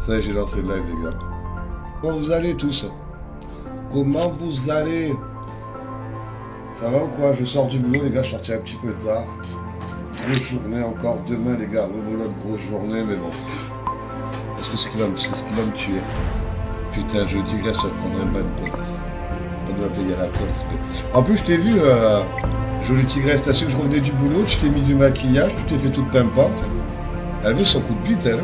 Ça y est, j'ai lancé le live, les gars. Comment vous allez tous? Comment vous allez? Ça va ou quoi? Je sors du boulot, les gars, je sortais un petit peu tard. Grosse journée encore demain, les gars. Rebelote, grosse journée, mais bon. Est-ce que c'est ce qui va me tuer? Putain, je digresse, je vais prendre un bain de pénis. On doit payer à la porte. En plus, je t'ai vu, jolie tigresse, t'as su que je revenais du boulot, tu t'es mis du maquillage, tu t'es fait toute pimpante. Elle veut son coup de bite, elle.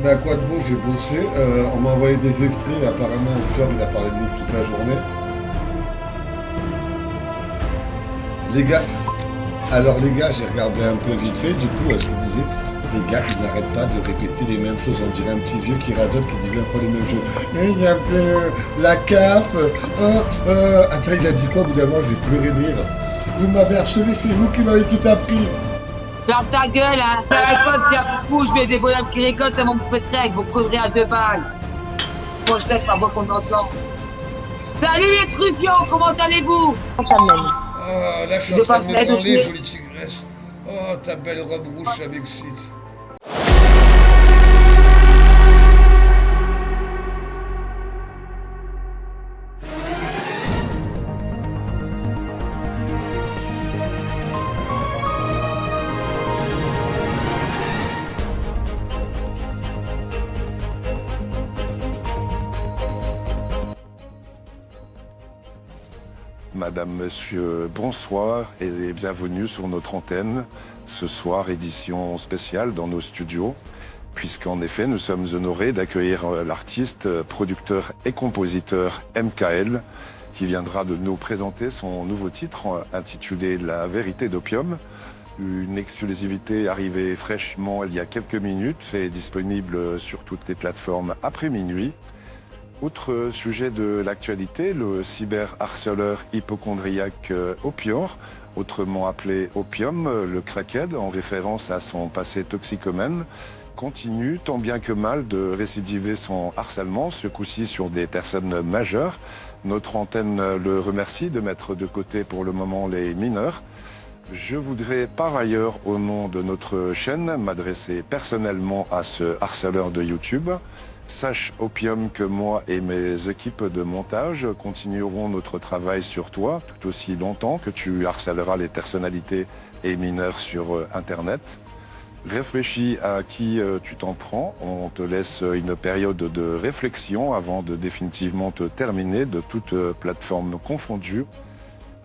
Ben, quoi de beau, j'ai bossé. On m'a envoyé des extraits. Apparemment, au cœur, il a parlé de nous toute la journée. Les gars, alors les gars, j'ai regardé un peu vite fait, du coup, ce qu'il disait, les gars, ils n'arrêtent pas de répéter les mêmes choses. On dirait un petit vieux qui radote, qui dit bien fois les mêmes choses. La CAF, attends, il a dit quoi? Au bout d'un moment, je vais pleurer de rire. Vous m'avez harcelé, c'est vous qui m'avez tout appris. Ferme ta gueule, hein! Téléphone, tiens, couche, mais des bonhommes qui rigolent, ça m'en bouffez de ça avec vos conneries à 2 balles. Processe par voix qu'on entend. Salut les truffions, comment allez-vous? Oh, là, je suis en train de me branler, jolie tigresse. Oh, ta belle robe rouge, ça m'excite. Madame, Monsieur, bonsoir et bienvenue sur notre antenne. Ce soir, édition spéciale dans nos studios, puisqu'en effet, nous sommes honorés d'accueillir l'artiste, producteur et compositeur MKL, qui viendra de nous présenter son nouveau titre intitulé La vérité d'opium. Une exclusivité arrivée fraîchement il y a quelques minutes et disponible sur toutes les plateformes après minuit. Autre sujet de l'actualité, le cyberharceleur hypocondriaque Opior, autrement appelé Opium, le crackhead, en référence à son passé toxicomane, continue tant bien que mal de récidiver son harcèlement, ce coup-ci sur des personnes majeures. Notre antenne le remercie de mettre de côté pour le moment les mineurs. Je voudrais par ailleurs, au nom de notre chaîne, m'adresser personnellement à ce harceleur de YouTube. Sache, Opium, que moi et mes équipes de montage continuerons notre travail sur toi tout aussi longtemps que tu harcèleras les personnalités et mineurs sur Internet. Réfléchis à qui tu t'en prends. On te laisse une période de réflexion avant de définitivement te terminer de toute plateforme confondue.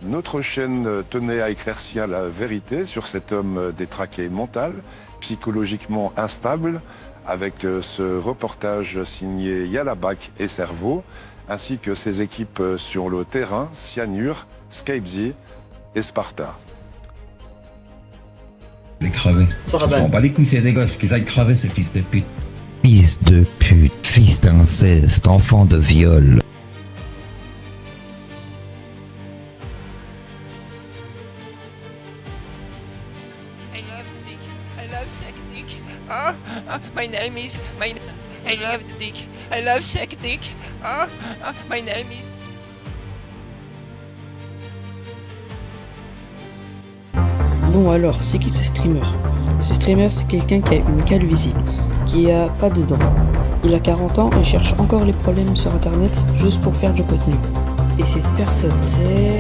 Notre chaîne tenait à éclaircir la vérité sur cet homme détraqué mental, psychologiquement instable, avec ce reportage signé Yalabak et Cerveau, ainsi que ses équipes sur le terrain, Cyanure, Skypzy et Sparta. Les crevés. On bat les couilles, c'est des gosses, qu'ils aillent crever, ces fils de pute. Fils de pute, fils d'inceste, enfant de viol. I love the dick. I love suck dick. My name is I love the dick. I love suck dick. My name is. Bon alors, c'est qui ce streamer? Ce streamer, c'est quelqu'un qui a une calvitie, qui a pas de dents. Il a 40 ans et cherche encore les problèmes sur internet juste pour faire du contenu. Et cette personne, c'est...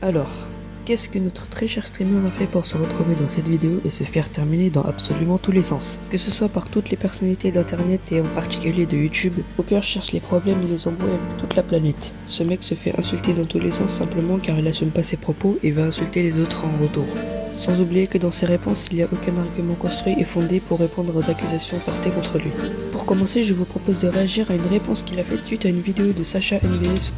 Alors, qu'est-ce que notre très cher streamer a fait pour se retrouver dans cette vidéo et se faire terminer dans absolument tous les sens? Que ce soit par toutes les personnalités d'internet et en particulier de YouTube, Opior cherche les problèmes et les embrouilles avec toute la planète. Ce mec se fait insulter dans tous les sens simplement car il assume pas ses propos et va insulter les autres en retour. Sans oublier que dans ses réponses, il n'y a aucun argument construit et fondé pour répondre aux accusations portées contre lui. Pour commencer, je vous propose de réagir à une réponse qu'il a faite suite à une vidéo de Sacha NVS.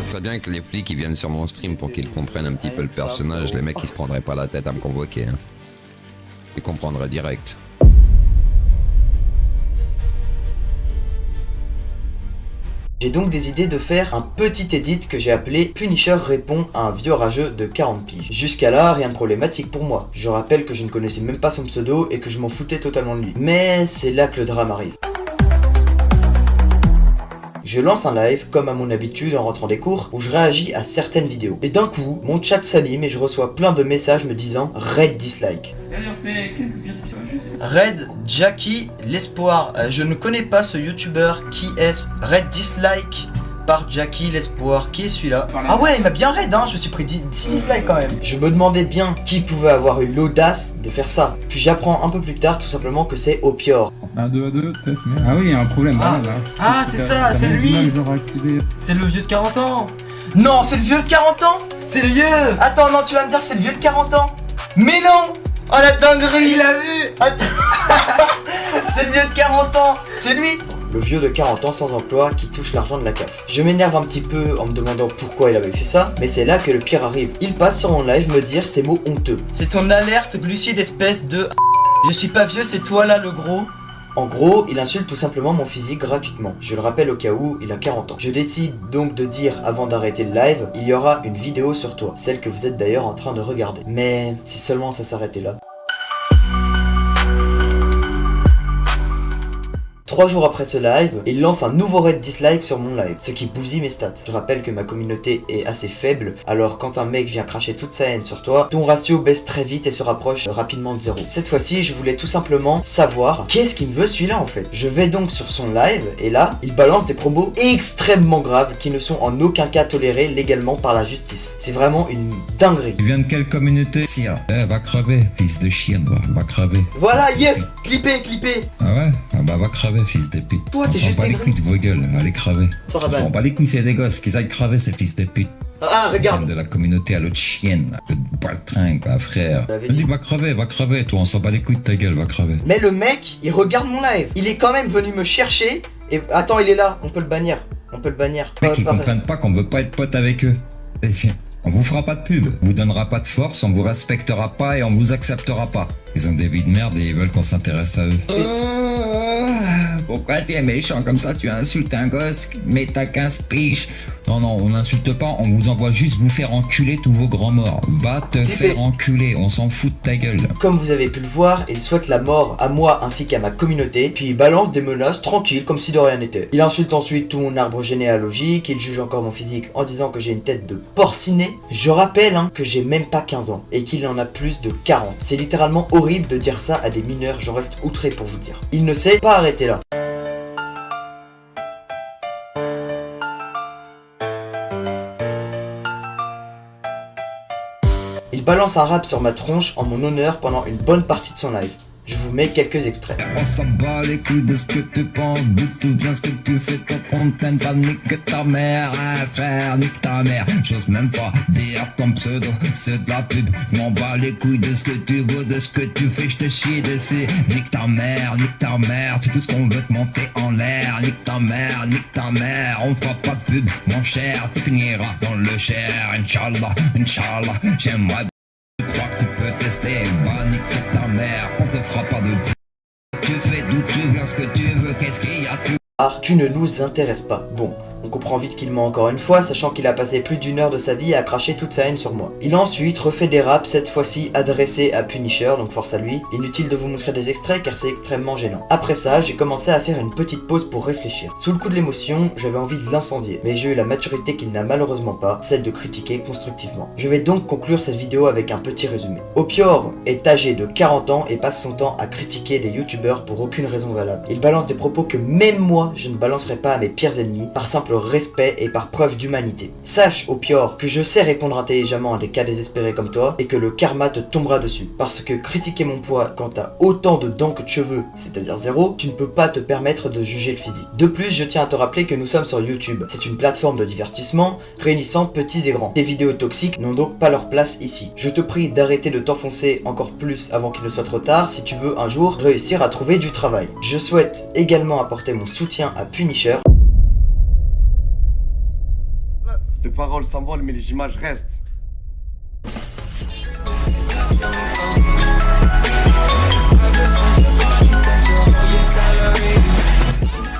Ce serait bien que les flics ils viennent sur mon stream pour qu'ils comprennent un petit peu le personnage. Les mecs ils se prendraient pas la tête à me convoquer. Hein. Ils comprendraient direct. J'ai donc des idées de faire un petit edit que j'ai appelé Punisher répond à un vieux rageux de 40 piges. Jusqu'à là, rien de problématique pour moi. Je rappelle que je ne connaissais même pas son pseudo et que je m'en foutais totalement de lui. Mais c'est là que le drame arrive. Je lance un live, comme à mon habitude en rentrant des cours, où je réagis à certaines vidéos. Et d'un coup, mon chat s'anime et je reçois plein de messages me disant « Raid dislike ». Raid Jackie l'espoir. Je ne connais pas ce youtubeur. Qui est-ce? Raid dislike par Jackie l'espoir. Qui est celui-là? Ah ouais, il m'a bien raid, hein. Je me suis pris 10 dislikes quand même. Je me demandais bien qui pouvait avoir eu l'audace de faire ça. Puis j'apprends un peu plus tard tout simplement que c'est Opior. 1, 2 à 2, test, mais... Ah oui, il y a un problème. Ah, c'est ça, c'est lui. C'est le vieux de 40 ans. Non, c'est le vieux de 40 ans. C'est le vieux. Attends, non, tu vas me dire c'est le vieux de 40 ans. Mais non. Oh la dinguerie, il a vu. Attends. C'est le vieux de 40 ans. C'est lui. Le vieux de 40 ans sans emploi qui touche l'argent de la CAF. Je m'énerve un petit peu en me demandant pourquoi il avait fait ça, mais c'est là que le pire arrive. Il passe sur mon live me dire ces mots honteux. C'est ton alerte glucide espèce de... Je suis pas vieux, c'est toi là le gros. En gros, il insulte tout simplement mon physique gratuitement. Je le rappelle au cas où, il a 40 ans. Je décide donc de dire avant d'arrêter le live, il y aura une vidéo sur toi, celle que vous êtes d'ailleurs en train de regarder. Mais si seulement ça s'arrêtait là. 3 jours après ce live, il lance un nouveau raid dislike sur mon live, ce qui bousille mes stats. Je rappelle que ma communauté est assez faible, alors quand un mec vient cracher toute sa haine sur toi, ton ratio baisse très vite et se rapproche rapidement de 0. Cette fois-ci, je voulais tout simplement savoir qu'est-ce qu'il me veut celui-là en fait. Je vais donc sur son live, et là, il balance des promos extrêmement graves qui ne sont en aucun cas tolérés légalement par la justice. C'est vraiment une dinguerie. Tu viens de quelle communauté? Sire. Va crever, fils de chienne, va crever. Voilà, yes! Clippez. Ah ouais? Ah bah va crever, fils de pute. Toi, on t'es s'en juste bat les aigri. couilles de vos gueules, allez crever. Sans On rabat. s'en bat les couilles, c'est des gosses, qu'ils aillent crever, ces fils de pute. Ah, regarde. De la communauté à l'autre chienne, le baltringue, frère. J'avais Vas-y, dit. va crever, toi, on s'en bat les couilles de ta gueule, va crever. Mais le mec, il regarde mon live. Il est quand même venu me chercher. Et attends, il est là. On peut le bannir. Les mecs, ils comprennent pas qu'on veut pas être pote avec eux. On vous fera pas de pub, on vous donnera pas de force, on vous respectera pas et on vous acceptera pas. Ils ont des vies de merde et ils veulent qu'on s'intéresse à eux. Pourquoi t'es méchant comme ça? Tu insultes un gosse, mais t'as 15 piges. Non, on n'insulte pas, on vous envoie juste vous faire enculer tous vos grands morts. Va te faire enculer, on s'en fout de ta gueule. Comme vous avez pu le voir, il souhaite la mort à moi ainsi qu'à ma communauté, puis il balance des menaces tranquilles comme si de rien n'était. Il insulte ensuite tout mon arbre généalogique, il juge encore mon physique en disant que j'ai une tête de porcinet. Je rappelle que j'ai même pas 15 ans et qu'il en a plus de 40. C'est littéralement horrible de dire ça à des mineurs, j'en reste outré pour vous dire. Il ne s'est pas arrêté là. Il balance un rap sur ma tronche en mon honneur pendant une bonne partie de son live. Je vous mets quelques extraits. On s'en bat les couilles de ce que tu penses, d'où tout vient ce que tu fais, ton compte t'aimes pas, nique ta mère, frère, nique ta mère. J'ose même pas dire ton pseudo, c'est de la pub. Je m'en bats les couilles de ce que tu veux, de ce que tu fais, je te chie dessus. Nique ta mère, c'est tout ce qu'on veut te monter en l'air. Nique ta mère, on fera pas de pub, mon cher, tu finiras dans le cher. Inch'Allah, j'aimerais. Je crois que tu peux tester, va niquer ta mère, on te fera pas de pub. Tu fais d'où tu viens, ce que tu veux, qu'est-ce qu'il y a, Tu ne nous intéresses pas. Bon, on comprend vite qu'il ment encore une fois, sachant qu'il a passé plus d'1 heure de sa vie à cracher toute sa haine sur moi. Il a ensuite refait des raps, cette fois-ci adressés à Punisher, donc force à lui. Inutile de vous montrer des extraits car c'est extrêmement gênant. Après ça, j'ai commencé à faire une petite pause pour réfléchir. Sous le coup de l'émotion, j'avais envie de l'incendier, mais j'ai eu la maturité qu'il n'a malheureusement pas, celle de critiquer constructivement. Je vais donc conclure cette vidéo avec un petit résumé. Opior est âgé de 40 ans et passe son temps à critiquer des youtubeurs pour aucune raison valable. Il balance des propos que même moi, je ne balancerai pas à mes pires ennemis, par simple respect et par preuve d'humanité. Sache, Opior, que je sais répondre intelligemment à des cas désespérés comme toi et que le karma te tombera dessus. Parce que critiquer mon poids quand t'as autant de dents que de cheveux, c'est-à-dire 0, tu ne peux pas te permettre de juger le physique. De plus, je tiens à te rappeler que nous sommes sur YouTube. C'est une plateforme de divertissement réunissant petits et grands. Tes vidéos toxiques n'ont donc pas leur place ici. Je te prie d'arrêter de t'enfoncer encore plus avant qu'il ne soit trop tard si tu veux un jour réussir à trouver du travail. Je souhaite également apporter mon soutien à Punisher. Les paroles s'envolent mais les images restent.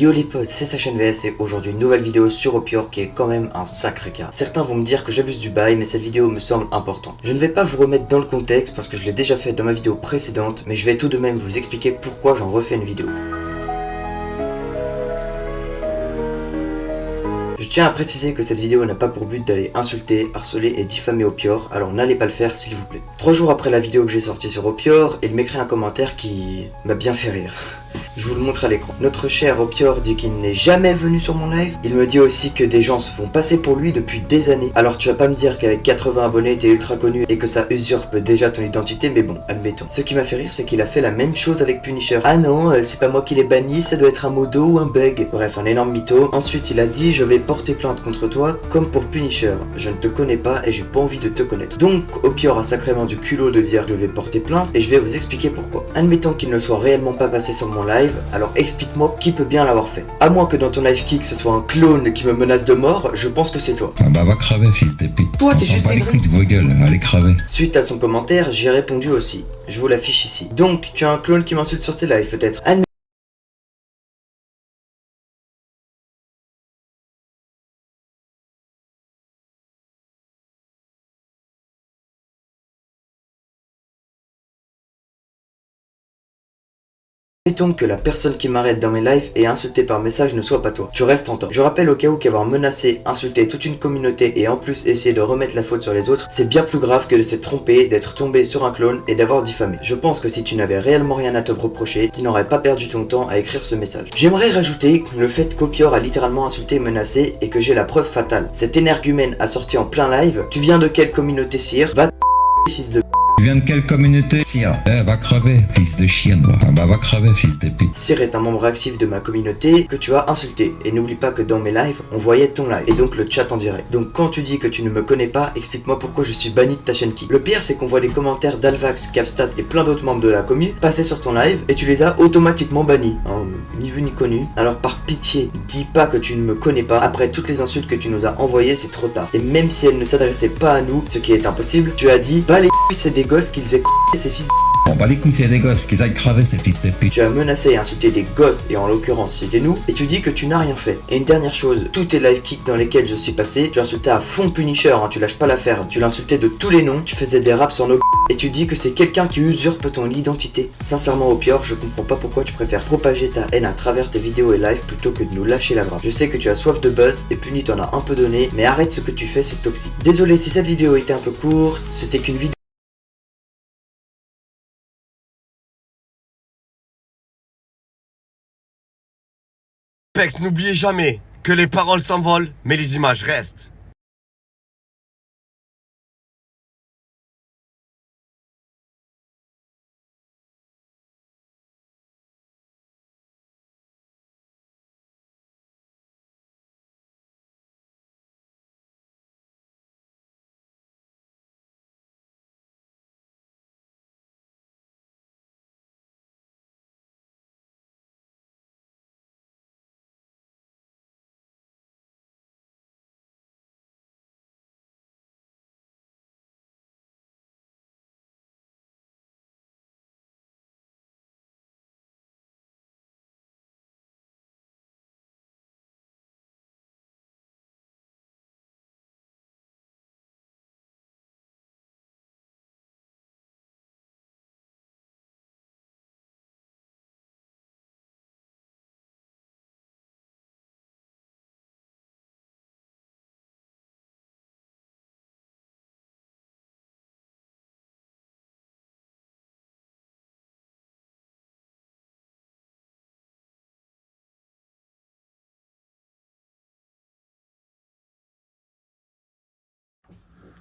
Yo les potes, c'est sa chaîne VS et aujourd'hui une nouvelle vidéo sur Opior qui est quand même un sacré cas. Certains vont me dire que j'abuse du bail, mais cette vidéo me semble importante. Je ne vais pas vous remettre dans le contexte parce que je l'ai déjà fait dans ma vidéo précédente, mais je vais tout de même vous expliquer pourquoi j'en refais une vidéo. Je tiens à préciser que cette vidéo n'a pas pour but d'aller insulter, harceler et diffamer Opior, alors n'allez pas le faire s'il vous plaît. 3 jours après la vidéo que j'ai sortie sur Opior, il m'écrit un commentaire qui m'a bien fait rire. Je vous le montre à l'écran. Notre cher Opior dit qu'il n'est jamais venu sur mon live. Il me dit aussi que des gens se font passer pour lui depuis des années. Alors tu vas pas me dire qu'avec 80 abonnés t'es ultra connu et que ça usurpe déjà ton identité, mais bon, admettons. Ce qui m'a fait rire, c'est qu'il a fait la même chose avec Punisher. Ah non, c'est pas moi qui l'ai banni, ça doit être un modo ou un bug. Bref, un énorme mytho. Ensuite il a dit je vais porter plainte contre toi comme pour Punisher. Je ne te connais pas et j'ai pas envie de te connaître. Donc Opior a sacrément du culot de dire je vais porter plainte et je vais vous expliquer pourquoi. Admettons qu'il ne soit réellement pas passé sur mon live, alors explique-moi qui peut bien l'avoir fait. À moins que dans ton live kick ce soit un clone qui me menace de mort, je pense que c'est toi. Ah bah va crever fils de pute. Toi, On t'es s'en juste bat les aigri. couilles de vos gueules, allez crever. Suite à son commentaire, j'ai répondu aussi. Je vous l'affiche ici. Donc tu as un clone qui m'insulte sur tes lives peut-être. Admettons que la personne qui m'arrête dans mes lives et insultée par message ne soit pas toi. Tu restes en temps. Je rappelle au cas où qu'avoir menacé, insulté toute une communauté et en plus essayer de remettre la faute sur les autres, c'est bien plus grave que de s'être trompé, d'être tombé sur un clone et d'avoir diffamé. Je pense que si tu n'avais réellement rien à te reprocher, tu n'aurais pas perdu ton temps à écrire ce message. J'aimerais rajouter le fait qu'Opior a littéralement insulté et menacé et que j'ai la preuve fatale. Cet énergumène a sorti en plein live. Tu viens de quelle communauté sire? Va fils de... Tu viens de quelle communauté? Sire. Va crever, fils de chienne. Ah bah va crever, fils de pute. Sire est un membre actif de ma communauté que tu as insulté. Et n'oublie pas que dans mes lives, on voyait ton live. Et donc le chat en direct. Donc quand tu dis que tu ne me connais pas, explique-moi pourquoi je suis banni de ta chaîne qui. Le pire, c'est qu'on voit les commentaires d'Alvax, Capstat et plein d'autres membres de la commu passer sur ton live et tu les as automatiquement bannis. Hein, ni vu ni connu. Alors par pitié, dis pas que tu ne me connais pas. Après toutes les insultes que tu nous as envoyées, c'est trop tard. Et même si elles ne s'adressaient pas à nous, ce qui est impossible, tu as dit, bah les couilles, c'est des gosses qu'ils aient ces fils. Bon bah les couilles c'est des gosses, qu'ils aillent crever ces fils de pute. Tu as menacé et insulté des gosses, et en l'occurrence c'était nous, et tu dis que tu n'as rien fait. Et une dernière chose, tous tes live kicks dans lesquels je suis passé, tu insultais à fond Punisher, hein, tu lâches pas l'affaire, tu l'insultais de tous les noms, tu faisais des raps sur nos et tu dis que c'est quelqu'un qui usurpe ton identité. Sincèrement Opior, je comprends pas pourquoi tu préfères propager ta haine à travers tes vidéos et live plutôt que de nous lâcher la grappe. Je sais que tu as soif de buzz, et Puni t'en a un peu donné, mais arrête ce que tu fais, c'est toxique. Désolé si cette vidéo était un peu courte, c'était qu'une vidéo. Pex, n'oubliez jamais que les paroles s'envolent, mais les images restent.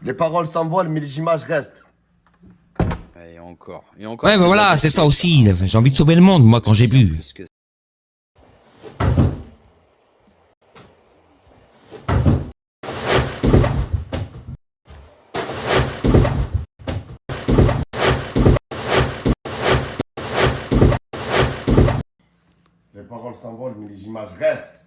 Les paroles s'envolent, mais les images restent. Et encore. Et encore. Ouais, bah voilà, c'est ça aussi. J'ai envie de sauver le monde, moi, quand j'ai bu. Les paroles s'envolent, mais les images restent.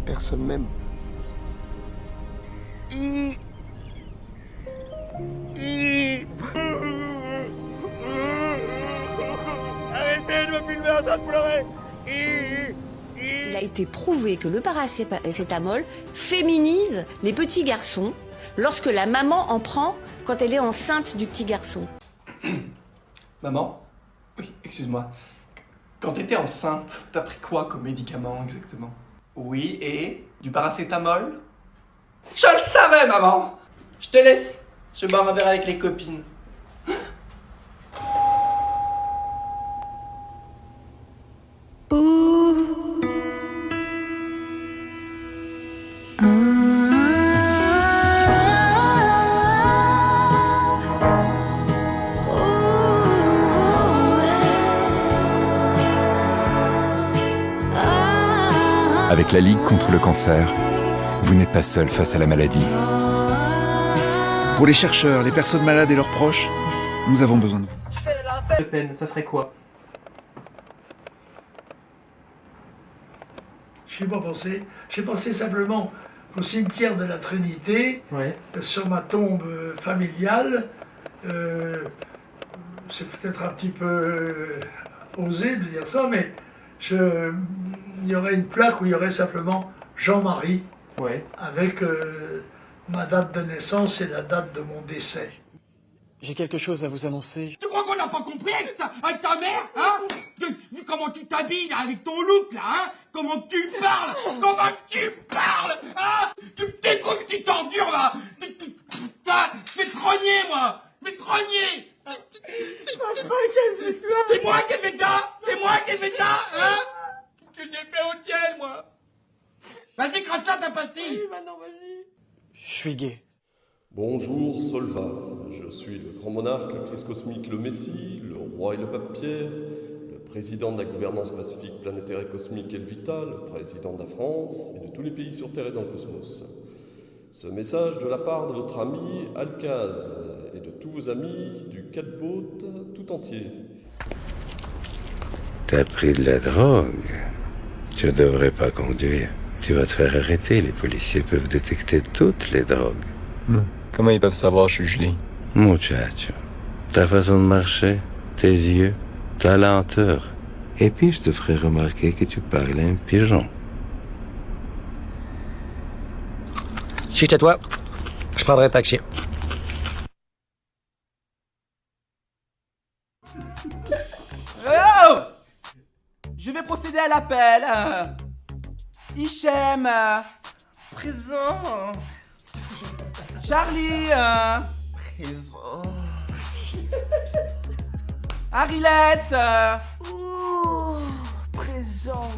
Personne m'aime. Il a été prouvé que le paracétamol féminise les petits garçons lorsque la maman en prend quand elle est enceinte du petit garçon. Maman? Oui, excuse-moi. Quand t'étais enceinte, t'as pris quoi comme médicament exactement? Oui, et? Du paracétamol? Je le savais, maman! Je te laisse. Je bois un verre avec les copines. Avec la Ligue contre le cancer, vous n'êtes pas seul face à la maladie. Pour les chercheurs, les personnes malades et leurs proches, nous avons besoin de vous. Le peine, ça serait quoi? Je n'ai pas pensé. J'ai pensé simplement au cimetière de la Trinité, sur ma tombe familiale. C'est peut-être un petit peu osé de dire ça, mais il y aurait une plaque où il y aurait simplement Jean-Marie, avec ma date de naissance et la date de mon décès. J'ai quelque chose à vous annoncer. Tu crois qu'on n'a pas compris avec ta mère, hein? Vu comment tu t'habilles, là, avec ton look, là, hein? Comment tu parles? Comment tu parles, hein? T'es trop petite ordure, là! Je vais te rogner, moi! Je vais te rogner! C'est moi qui ai fait ça! C'est moi qui ai fait ça, hein? Que j'ai fait au ciel, moi! Vas-y, crache ça, ta pastille! Oui, maintenant, vas-y! Je suis gay. Bonjour Solva, je suis le grand monarque, le Christ cosmique, le Messie, le roi et le pape Pierre, le président de la gouvernance pacifique planétaire et cosmique Elvita, le président de la France et de tous les pays sur Terre et dans le cosmos. Ce message de la part de votre ami Alcaz et de tous vos amis du Catboat tout entier. T'as pris de la drogue. Tu ne devrais pas conduire. Tu vas te faire arrêter, les policiers peuvent détecter toutes les drogues. Comment ils peuvent savoir je suis gelé? Muchacho, ta façon de marcher, tes yeux, ta lenteur. Et puis je te ferai remarquer que tu parles un pigeon. Si j'étais toi, je prendrais un taxi. Oh! Je vais procéder à l'appel. Hichem, présent. Charlie, présent. Ariles, présent.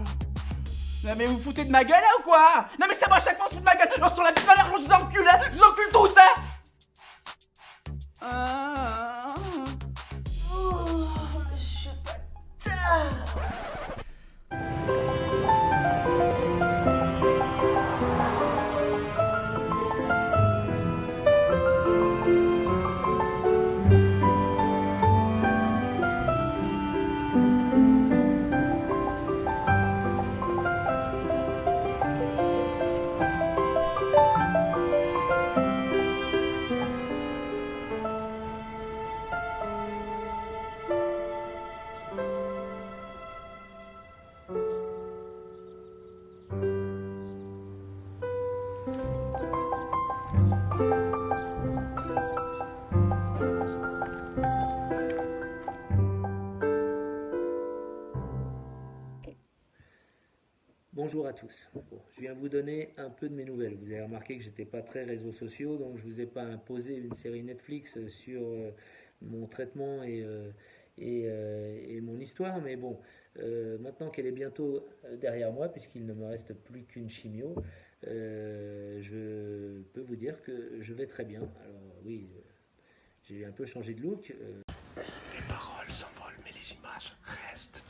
Non mais vous vous foutez de ma gueule là ou quoi? Non mais c'est moi à chaque fois on se fout de ma gueule. Lorsqu'on l'a vu tout à l'heure, je vous encule, hein. Je vous encule tous, hein. Monsieur Bâtard. Bonjour à tous. Bon, je viens vous donner un peu de mes nouvelles. Vous avez remarqué que j'étais pas très réseaux sociaux, donc je vous ai pas imposé une série Netflix sur mon traitement et mon histoire. Mais bon, maintenant qu'elle est bientôt derrière moi, puisqu'il ne me reste plus qu'une chimio, je peux vous dire que je vais très bien. Alors oui, j'ai un peu changé de look. Les paroles s'envolent, mais les images restent.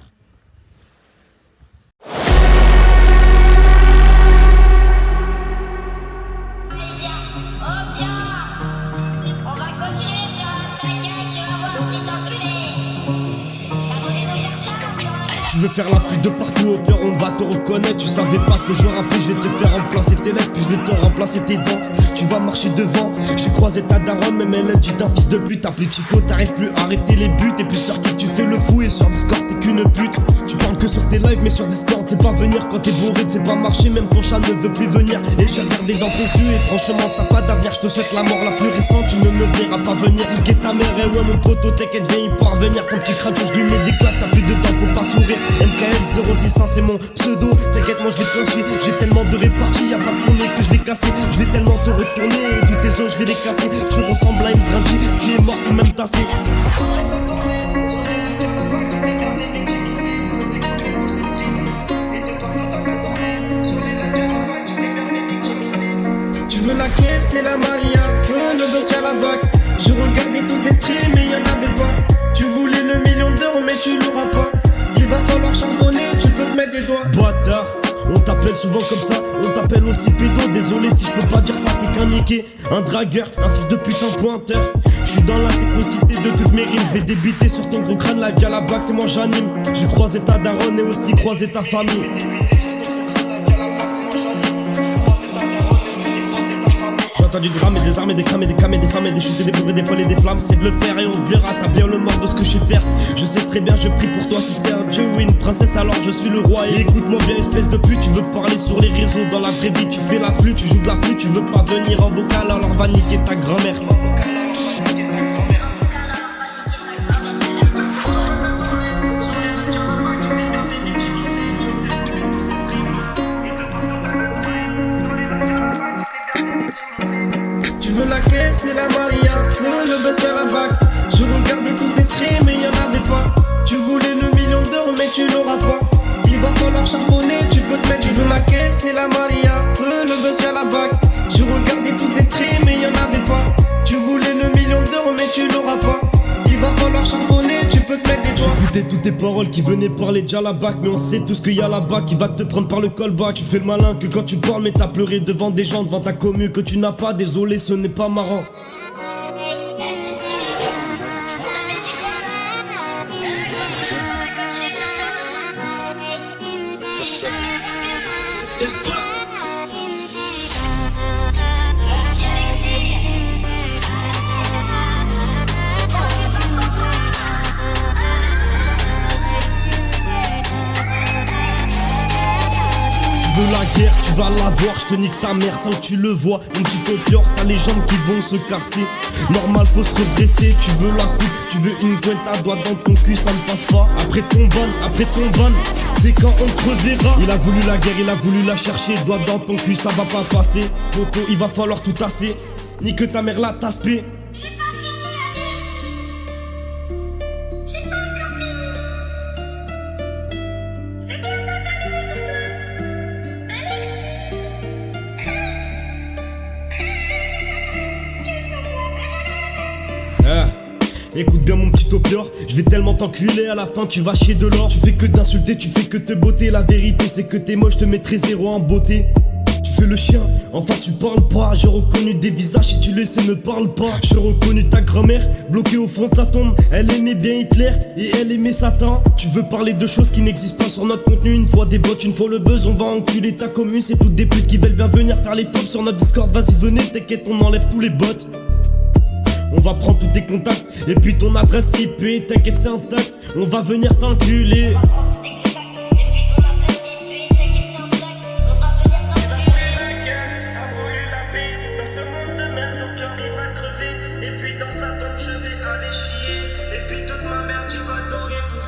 veux faire la pluie de partout, au pire on va te reconnaître. Tu savais pas que je rappelais, je vais te faire remplacer tes lèvres, puis je vais te remplacer tes dents. Tu vas marcher devant, j'ai croisé ta daronne, même elle dit t'es un fils de pute. T'appelais Chico, t'arrives plus à arrêter les buts. Et puis surtout tu fais le fou et sur Discord t'es qu'une pute. Tu parles que sur tes lives mais sur Discord c'est pas venir. Quand t'es bourré c'est pas marcher, même ton chat ne veut plus venir. Et j'ai regardé dans tes yeux et franchement t'as pas d'avenir. Je te souhaite la mort la plus récente, tu ne me verras pas venir. Niquer ta mère et ouais mon poteau t'inquiète viens y parvenir. Ton petit crâne je lui mets des claques, t'as plus de temps faut pas sourire. MKL 0600 c'est mon pseudo, t'inquiète moi je vais te clencher. J'ai tellement de réparties, y'a pas de tournée que je vais casser. Je vais tellement te retourner et tous tes os je vais les casser. Tu ressembles à une brindille qui est morte ou même tassée. Tu veux la caisse et la Maria, que le buzz à la bac. Je regardais tous tes streams mais y'en avait pas. Tu voulais le million d'euros mais tu l'auras pas. Il va falloir charbonner, tu peux te mettre des doigts. Bâtard, on t'appelle souvent comme ça, on t'appelle aussi pédo. Désolé si je peux pas dire ça, t'es qu'un niqué. Un dragueur, un fils de putain pointeur. Je suis dans la technicité de toutes mes rimes. Je vais débiter sur ton gros crâne live via la blague, c'est moi j'anime. J'ai croisé ta daronne et aussi croisé ta famille. J'ai entendu des rames et des armes et des crames et des cames et des femmes et des chutes et des bourrées, des folles et des flammes. C'est de le faire et on verra, t'as bien le mort de ce que je sais faire. Je sais très bien, je prie pour toi. Si c'est un dieu ou une princesse alors je suis le roi. Et écoute-moi bien espèce de pute, tu veux parler sur les réseaux. Dans la vraie vie tu fais la flûte, tu joues de la flûte. Tu veux pas venir en vocal alors va niquer ta grand-mère. Tu veux la caisse et la Maria, que le buzz à la bac. Je regardais tous tes streams mais y'en avait pas. Tu voulais le million d'euros mais tu l'auras pas. Il va falloir charbonner, tu peux te mettre. Tu veux la caisse et la Maria, que le buzz à la bac. Je regardais tous tes streams mais y'en avait pas. Tu voulais le million d'euros mais tu l'auras pas. Il va falloir charbonner, tu peux te mettre des doigts. J'écoutais toutes tes paroles qui venaient parler déjà la bac. Mais on sait tout ce qu'il y a là-bas qui va te prendre par le callback. Tu fais le malin que quand tu parles mais t'as pleuré devant des gens, devant ta commu que tu n'as pas. Désolé ce n'est pas marrant. Tu veux la guerre, tu vas l'avoir, je te nique ta mère sans que tu le vois. Une petite opiore, t'as les jambes qui vont se casser. Normal, faut se redresser, tu veux la coupe, tu veux une pointe à doigt dans ton cul, ça ne passe pas. Après ton van, c'est quand on te reverra. Il a voulu la guerre, il a voulu la chercher, doigt dans ton cul, ça va pas passer. Poto, il va falloir tout tasser, nique ta mère la tasse P. Écoute bien mon petit opior, je vais tellement t'enculer à la fin tu vas chier de l'or. Tu fais que d'insulter, tu fais que te botter. La vérité c'est que t'es moche, je te mettrai 0 en beauté. Tu fais le chien, enfin tu parles pas. J'ai reconnu des visages, si tu le sais me parle pas. J'ai reconnu ta grand-mère, bloquée au fond de sa tombe. Elle aimait bien Hitler et elle aimait Satan. Tu veux parler de choses qui n'existent pas sur notre contenu. Une fois des bots, une fois le buzz, on va enculer ta commune. C'est toutes des putes qui veulent bien venir faire les tops sur notre Discord. Vas-y venez, t'inquiète on enlève tous les bots. On va prendre tous tes contacts et puis ton adresse IP, t'inquiète c'est intact, on va venir t'enculer.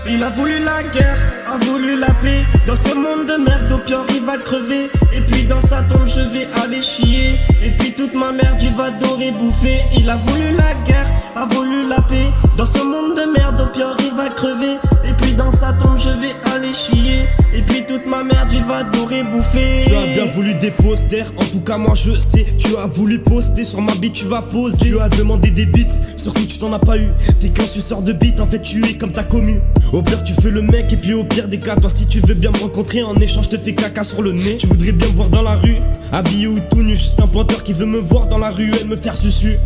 Il a voulu la guerre, a voulu la paix. Dans ce monde de merde, au pire il va crever. Et puis dans sa tombe je vais aller chier. Et puis toute ma merde il va adorer bouffer. Il a voulu la guerre, a voulu la paix. Dans ce monde de merde, au pire il va crever. Et puis dans sa tombe je vais aller chier. Et puis toute ma merde il va adorer bouffer. Tu as bien voulu des posters, en tout cas moi je sais. Tu as voulu poster sur ma bite, tu vas poser. Tu as demandé des beats, surtout tu t'en as pas eu. T'es qu'un suceur de beats, en fait tu es comme ta commu. Au pire tu fais le mec et puis au pire des cas, toi si tu veux bien me rencontrer, en échange je te fais caca sur le nez. Tu voudrais bien me voir dans la rue, habillé ou tout nu, juste un pointeur qui veut me voir dans la ruelle me faire susu.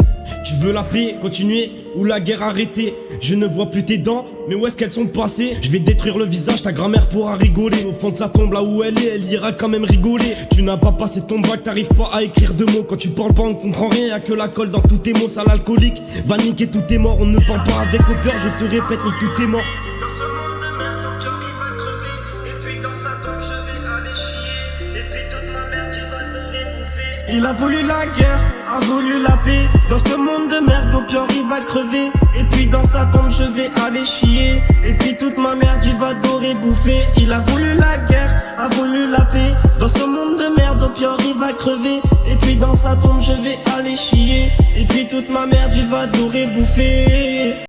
Tu veux la paix, continuer ou la guerre arrêter? Je ne vois plus tes dents, mais où est-ce qu'elles sont passées? Je vais détruire le visage, ta grand-mère pourra rigoler. Au fond de sa tombe là où elle est, elle ira quand même rigoler. Tu n'as pas passé ton bac, t'arrives pas à écrire deux mots. Quand tu parles pas on comprend rien, y'a que la colle dans tous tes mots. Sale alcoolique, va niquer tous tes morts. On ne parle pas avec au peur, je te répète, nique tous tes morts. Dans ce monde de merde, ton pire il va crever. Et puis dans sa tombe je vais aller chier. Et puis toute ma merde il va adorer bouffer. Il a voulu la guerre, a voulu la paix. Dans ce monde de merde, Gopior il va crever. Et puis dans sa tombe je vais aller chier. Et puis toute ma merde il va adorer bouffer. Il a voulu la guerre, a voulu la paix. Dans ce monde de merde, Gopior il va crever. Et puis dans sa tombe je vais aller chier. Et puis toute ma merde il va adorer bouffer.